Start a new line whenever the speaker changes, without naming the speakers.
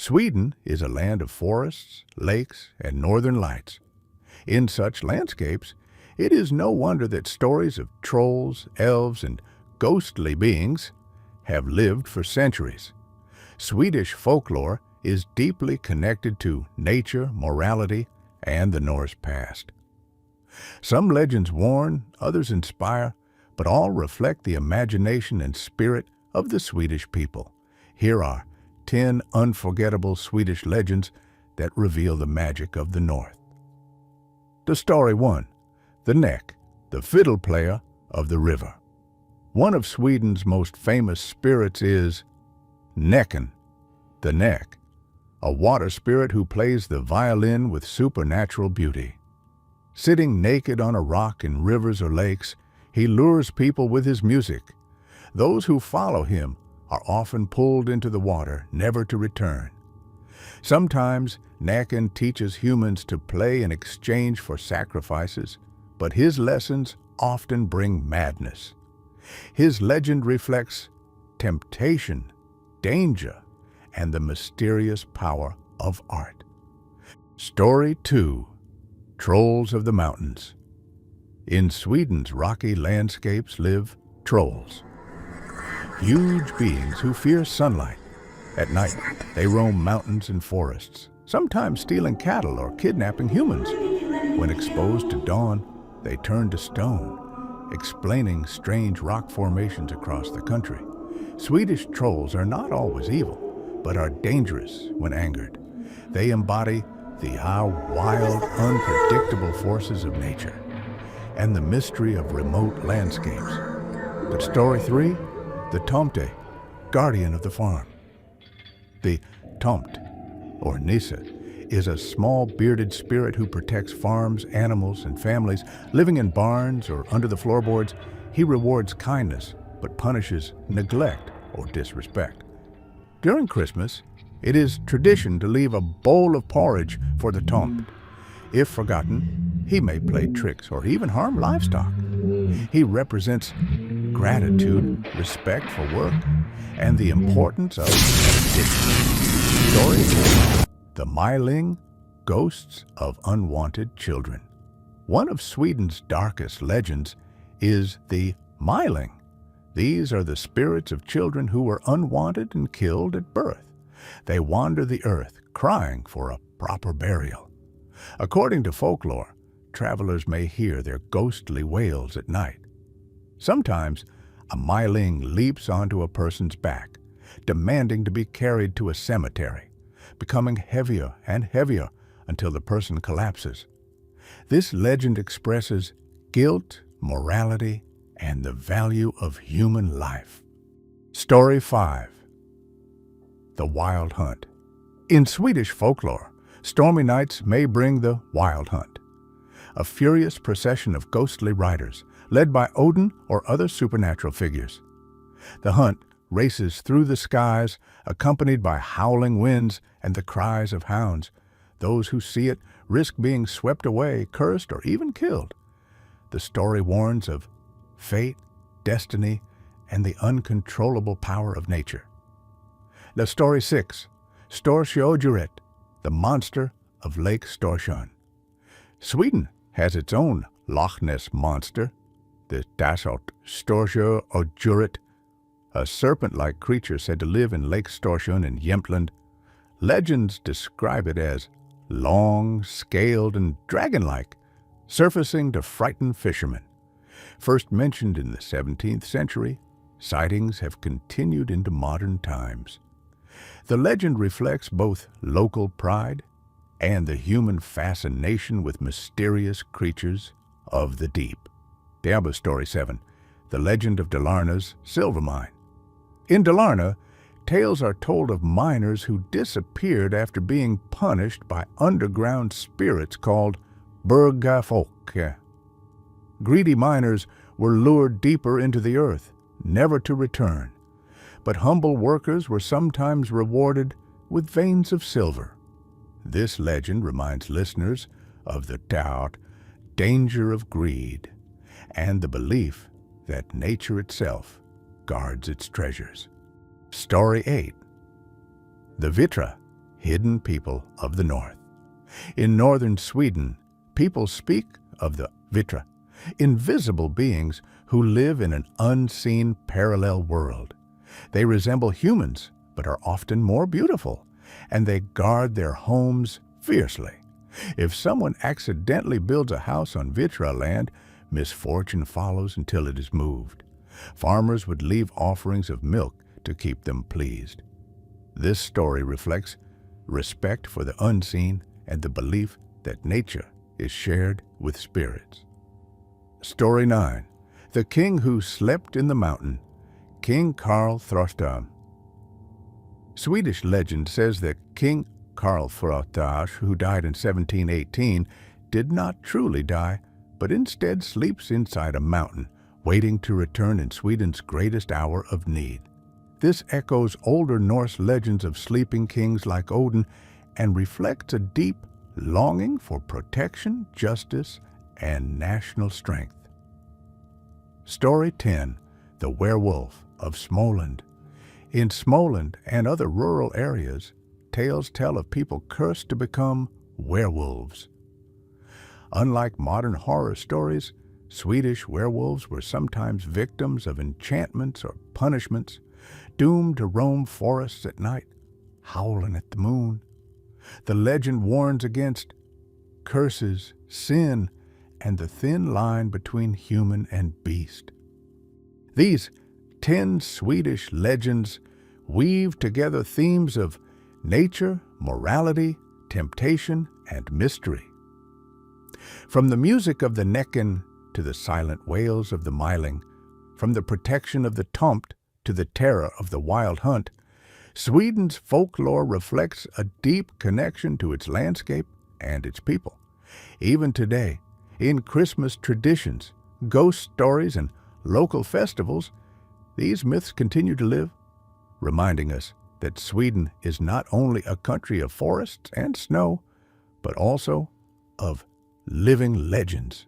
Sweden is a land of forests, lakes, and northern lights. In such landscapes, it is no wonder that stories of trolls, elves, and ghostly beings have lived for centuries. Swedish folklore is deeply connected to nature, morality, and the Norse past. Some legends warn, others inspire, but all reflect the imagination and spirit of the Swedish people. Here are 10 unforgettable Swedish legends that reveal the magic of the North. The story 1. The Neck, the fiddle player of the river. One of Sweden's most famous spirits is Näcken, the Neck, a water spirit who plays the violin with supernatural beauty. Sitting naked on a rock in rivers or lakes, he lures people with his music. Those who follow him are often pulled into the water, never to return. Sometimes Näcken teaches humans to play in exchange for sacrifices, but his lessons often bring madness. His legend reflects temptation, danger, and the mysterious power of art. Story 2. Trolls of the Mountains. In Sweden's rocky landscapes live trolls, huge beings who fear sunlight. At night, they roam mountains and forests, sometimes stealing cattle or kidnapping humans. When exposed to dawn, they turn to stone, explaining strange rock formations across the country. Swedish trolls are not always evil, but are dangerous when angered. They embody the wild, unpredictable forces of nature and the mystery of remote landscapes. But story 3, the Tomte, guardian of the farm. The Tomt, or Nisse, is a small bearded spirit who protects farms, animals, and families. Living in barns or under the floorboards, he rewards kindness but punishes neglect or disrespect. During Christmas, it is tradition to leave a bowl of porridge for the Tomt. If forgotten, he may play tricks or even harm livestock. He represents gratitude, respect for work, and the importance of dedication. Story 4. The Myling, Ghosts of Unwanted Children. One of Sweden's darkest legends is the Myling. These are the spirits of children who were unwanted and killed at birth. They wander the earth, crying for a proper burial. According to folklore, travelers may hear their ghostly wails at night. Sometimes, a myling leaps onto a person's back, demanding to be carried to a cemetery, becoming heavier and heavier until the person collapses. This legend expresses guilt, morality, and the value of human life. Story 5. The Wild Hunt. In Swedish folklore, stormy nights may bring the Wild Hunt, a furious procession of ghostly riders led by Odin or other supernatural figures. The hunt races through the skies, accompanied by howling winds and the cries of hounds. Those who see it risk being swept away, cursed, or even killed. The story warns of fate, destiny, and the uncontrollable power of nature. The story 6. Storsjöodjuret, the monster of Lake Storsjön. Sweden has its own Loch Ness monster, the Dasalt Storsjöodjuret, a serpent-like creature said to live in Lake Storsjön in Jämtland. Legends describe it as long, scaled, and dragon-like, surfacing to frighten fishermen. First mentioned in the 17th century, sightings have continued into modern times. The legend reflects both local pride and the human fascination with mysterious creatures of the deep. Diablo Story 7. The Legend of Dalarna's Silver Mine. In Dalarna, tales are told of miners who disappeared after being punished by underground spirits called Bergafolk. Greedy miners were lured deeper into the earth, never to return. But humble workers were sometimes rewarded with veins of silver. This legend reminds listeners of the danger of greed and the belief that nature itself guards its treasures. Story 8. The Vitra, hidden people of the north. In northern Sweden, people speak of the Vitra, invisible beings who live in an unseen parallel world. They resemble humans, but are often more beautiful, and they guard their homes fiercely. If someone accidentally builds a house on Vitra land, misfortune follows until it is moved. Farmers would leave offerings of milk to keep them pleased. This story reflects respect for the unseen and the belief that nature is shared with spirits. Story 9. The King Who Slept in the Mountain, King Karl Thråstam. Swedish legend says that King Karl Thråstam, who died in 1718, did not truly die, but instead sleeps inside a mountain, waiting to return in Sweden's greatest hour of need. This echoes older Norse legends of sleeping kings like Odin and reflects a deep longing for protection, justice, and national strength. Story 10. The Werewolf of Småland. In Småland and other rural areas, tales tell of people cursed to become werewolves. Unlike modern horror stories, Swedish werewolves were sometimes victims of enchantments or punishments, doomed to roam forests at night, howling at the moon. The legend warns against curses, sin, and the thin line between human and beast. These 10 Swedish legends weave together themes of nature, morality, temptation, and mystery. From the music of the Näcken to the silent wails of the Myling, from the protection of the Tomt to the terror of the Wild Hunt, Sweden's folklore reflects a deep connection to its landscape and its people. Even today, in Christmas traditions, ghost stories, and local festivals, these myths continue to live, reminding us that Sweden is not only a country of forests and snow, but also of living legends.